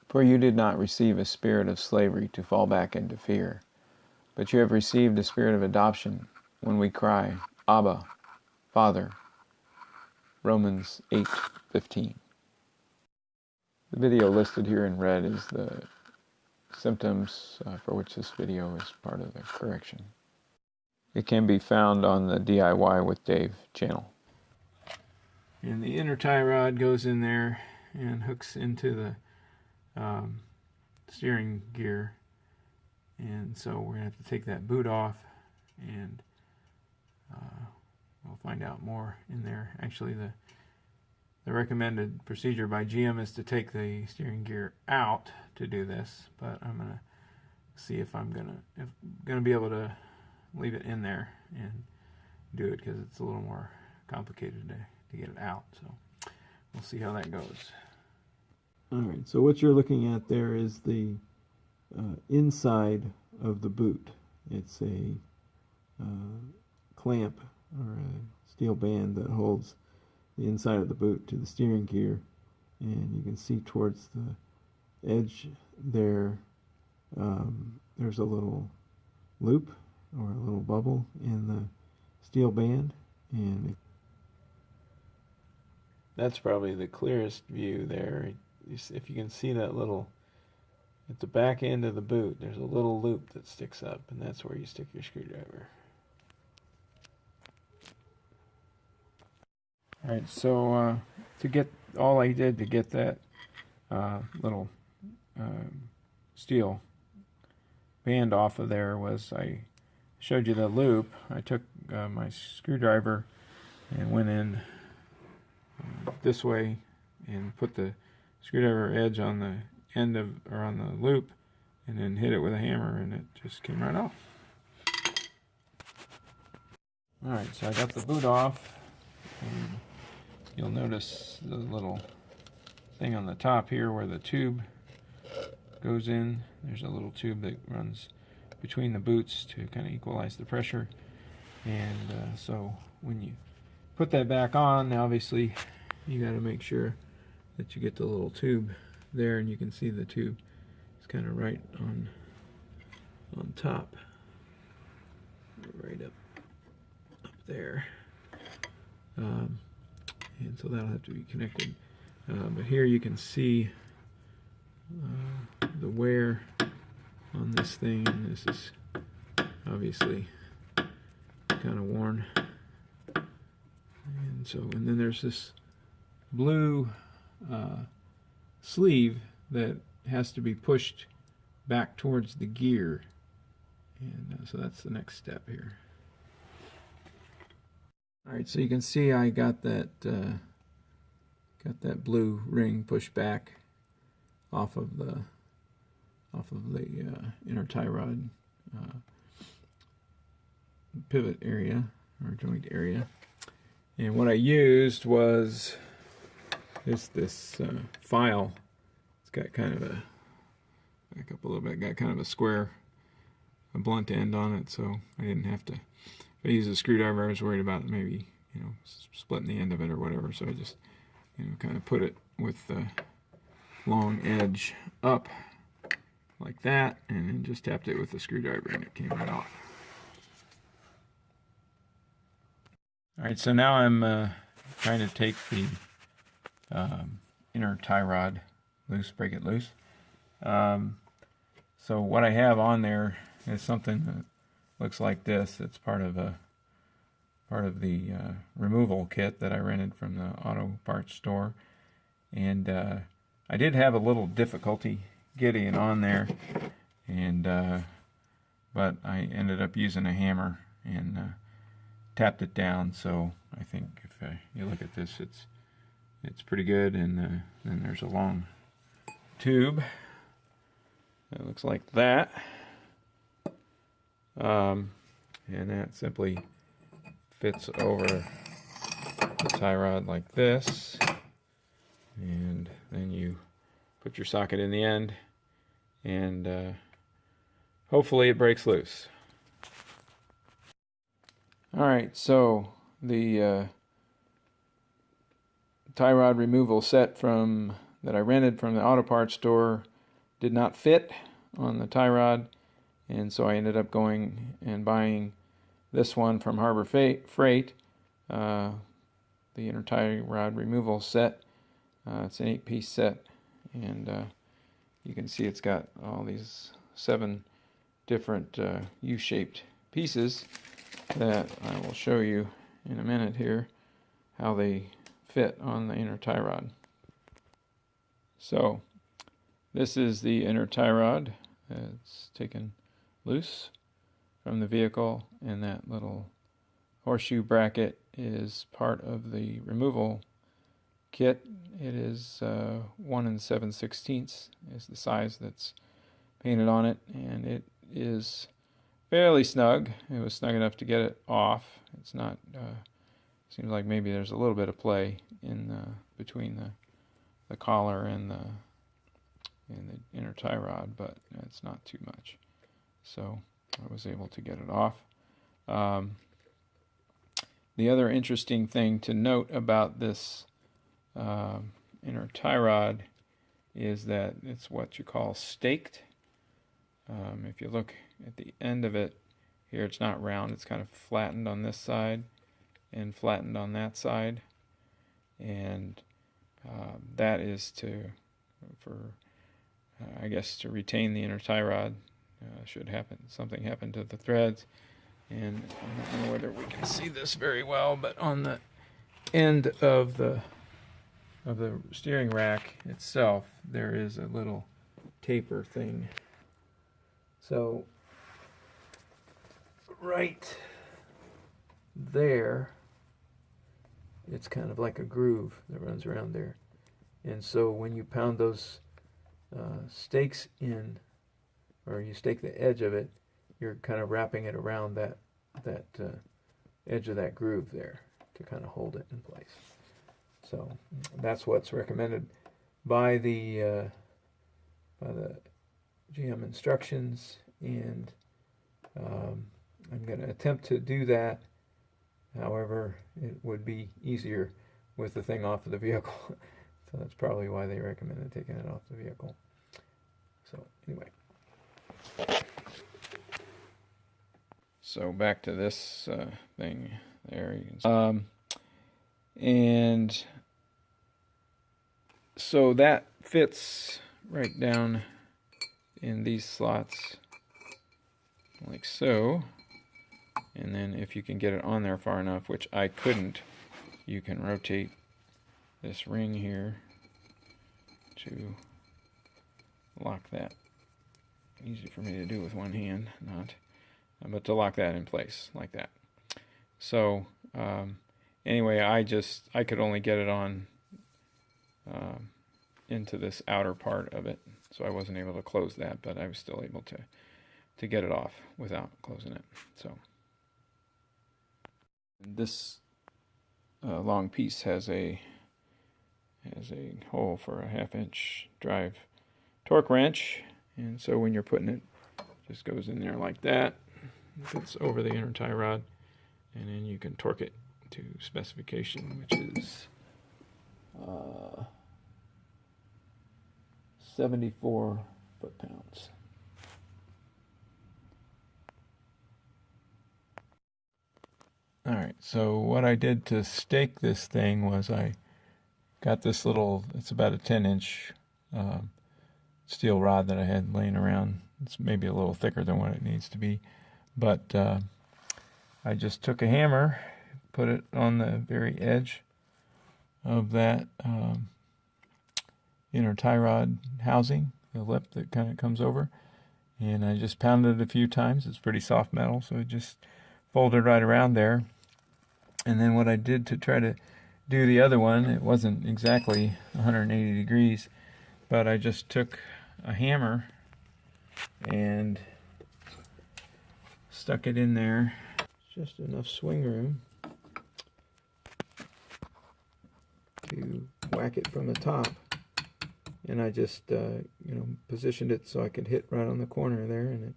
For you did not receive a spirit of slavery to fall back into fear, but you have received a spirit of adoption when we cry, Abba, Father. Romans 8:15. The video listed here in red is the symptoms for which this video is part of the correction. It can be found on the DIY with Dave channel. And the inner tie rod goes in there and hooks into the steering gear, and so we're going to have to take that boot off, and we'll find out more in there. Actually, the recommended procedure by GM is to take the steering gear out to do this, but I'm going to see if I'm going to be able to leave it in there and do it, because it's a little more complicated to get it out. So we'll see how that goes. Alright, so what you're looking at there is the inside of the boot. It's a clamp or a steel band that holds the inside of the boot to the steering gear, and you can see towards the edge there, there's a little loop or a little bubble in the steel band, and that's probably the clearest view there. If you can see that little, at the back end of the boot, there's a little loop that sticks up, and that's where you stick your screwdriver. Alright, so to get, all I did to get that little steel band off of there was I showed you the loop. I took my screwdriver and went in this way and put the screwdriver edge on the end of, or on the loop, and then hit it with a hammer, and it just came right off. Alright, so I got the boot off, and you'll notice the little thing on the top here where the tube goes in. There's a little tube that runs between the boots to kind of equalize the pressure, and so when you put that back on, obviously you got to make sure that you get the little tube there, and you can see the tube is kind of right on top, right up there, and so that'll have to be connected. But here you can see the wear on this thing, and this is obviously kind of worn. And so, and then there's this blue sleeve that has to be pushed back towards the gear, and so that's the next step here. Alright, so you can see I got that blue ring pushed back off of the inner tie rod pivot area or joint area, and what I used was this file. It's got kind of a, back up a little bit, got kind of a square, a blunt end on it, so I didn't have to, if I used a screwdriver, I was worried about maybe, splitting the end of it or whatever, so I just, kind of put it with the long edge up like that, and then just tapped it with the screwdriver, and it came right off. Alright, so now I'm trying to take the inner tie rod loose, break it loose. So what I have on there is something that looks like this. It's part of the removal kit that I rented from the auto parts store, and I did have a little difficulty getting it on there, and but I ended up using a hammer and tapped it down. So I think if you look at this, it's pretty good. And then there's a long tube that looks like that, and that simply fits over the tie rod like this, and then you put your socket in the end, and hopefully it breaks loose. Alright, so the tie rod removal set that I rented from the auto parts store did not fit on the tie rod, and so I ended up going and buying this one from Harbor Freight, the inner tie rod removal set. It's an 8-piece set, and you can see it's got all these 7 different U-shaped pieces that I will show you in a minute here how they fit on the inner tie rod. So this is the inner tie rod. It's taken loose from the vehicle, and that little horseshoe bracket is part of the removal kit. It is 1 7/16 is the size that's painted on it, and it is fairly snug. It was snug enough to get it off. It's not seems like maybe there's a little bit of play in between the collar and the inner tie rod, but it's not too much. So I was able to get it off. The other interesting thing to note about this inner tie rod is that it's what you call staked. If you look at the end of it here, it's not round, it's kind of flattened on this side and flattened on that side, and that is I guess to retain the inner tie rod. Should something happen to the threads, and I don't know whether we can see this very well, but on the end of the steering rack itself there is a little taper thing. So right there, it's kind of like a groove that runs around there, and so when you pound those stakes in, or you stake the edge of it, you're kind of wrapping it around that edge of that groove there to kind of hold it in place. So that's what's recommended by the GM instructions, and I'm going to attempt to do that. However, it would be easier with the thing off of the vehicle. So that's probably why they recommended taking it off the vehicle. So anyway. So back to this thing there. You can and so that fits right down in these slots like so. And then if you can get it on there far enough, which I couldn't, you can rotate this ring here to lock that. Easy for me to do with one hand, but to lock that in place like that. So anyway, I could only get it on into this outer part of it, so I wasn't able to close that, but I was still able to get it off without closing it. So this long piece has a hole for a 1/2-inch drive torque wrench, and so when you're putting it, just goes in there like that. It fits over the inner tie rod, and then you can torque it to specification, which is 74 foot-pounds. Alright, so what I did to stake this thing was I got this little, it's about a 10-inch steel rod that I had laying around. It's maybe a little thicker than what it needs to be, but I just took a hammer, put it on the very edge of that inner tie rod housing, the lip that kind of comes over, and I just pounded it a few times. It's pretty soft metal, so it just folded right around there. And then what I did to try to do the other one, it wasn't exactly 180 degrees, but I just took a hammer and stuck it in there, just enough swing room to whack it from the top. And I just positioned it so I could hit right on the corner there, and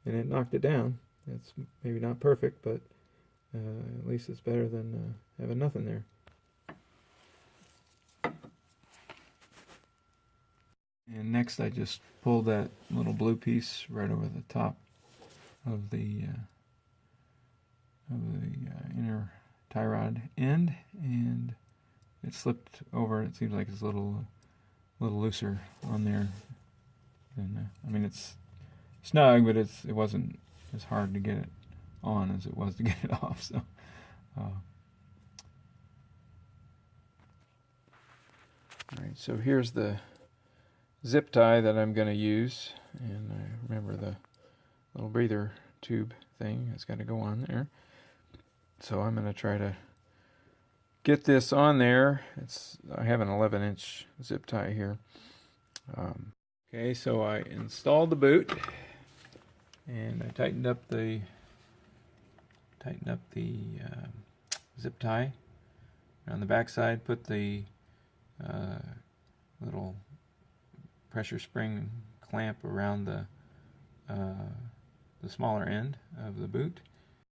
it knocked it down. It's maybe not perfect, but at least it's better than having nothing there. And next I just pulled that little blue piece right over the top of the inner tie rod end, and it slipped over. It seems like it's a little looser on there. And I mean, it's snug, but it wasn't as hard to get it on as it was to get it off. So. All right, so here's the zip tie that I'm going to use, and I remember the little breather tube thing has got to go on there. So I'm going to try to get this on there. I have an 11-inch zip tie here. Okay, so I installed the boot, and I tightened up the zip tie. On the back side, put the little pressure spring clamp around the smaller end of the boot,